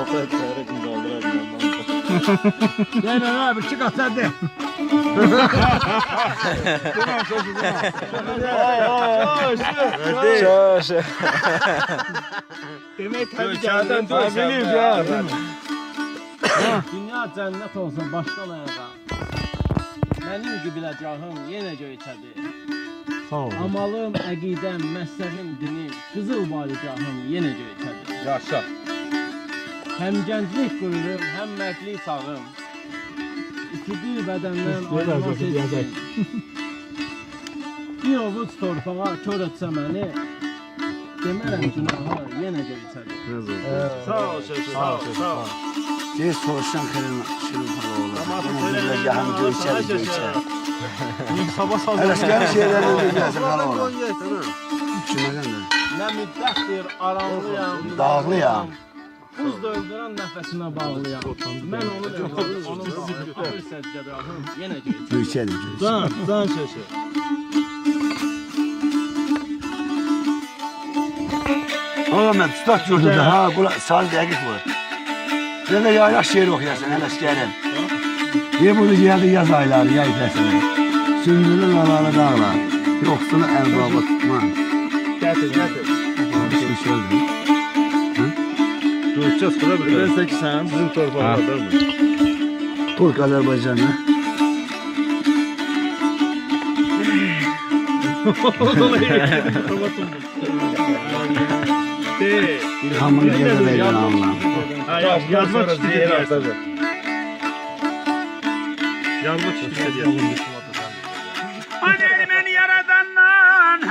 Kafaya çeyrek mi kaldıramıyorum. Gel abi çık at hadi. Demek tabii Kağıdan geldi. biliyoruz ya. Dünya cennet olsa baştan ayağa. Benim gibiləcahım yenə göyçədir. Sağ ol. Amalım, əqidəm, məzhəbim, dinim, qızıl balıcahım yenə göyçədir. Yaşa. Həm gənclik qürurum, həm mərdlik çağım. İkidi bədəndən ayrılmaz etsin. Bir ovuc torpağa kör etsə məni, demərəm günaha yenə göyçədir. Sağ ol Şeşe. Sağ ol. Sağ ol. Siz soruşan şirin oğlu. Benim gahım göçer. Sabah sağ ol. Hele şeylerden de gelsin oğlu. Şunlardan da. Nə müddətdir aranlıyam, Dağlıyam. Buz da öldürən nəfəsinə bağlıyam. Mən onu öldürürüm, onun ağır səccədahım yenə göyçədir. Göçelim. Can Şeşe. Oğlum ben tutak gördüm de ha. Saz dəqiq var. Sen de yaylaş şiir okuyasın hele sikerim. Bir bunu geldi yaz ayları yay fesini. Sündürün alalı dağlar. Yoksunu erbabı tutman. Getir. Alışmış öldü. Duracağız kıra bir. Bilirse ki sen sizin torbalarda mı? Türk Azerbaycan'ı. İlhamın gezeleri Allah'ım. Yazma çıktı diye. Yazma çıktı diye. Hani beni yaradandan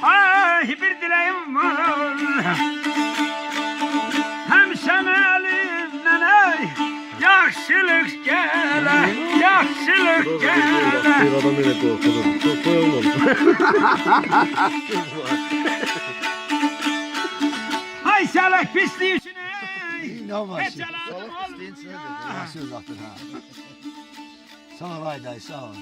ay bir dileğim var. Hem sen elimden ay yaxşılık gele, yaxşılık gele. Adam yine korkulur. Çok koyulmadı. Ay salak pisliği için ey. Ne var Hiç şimdi? alanım olmuyor. Söz attın ha. Sağ ol Ayday sağ ol.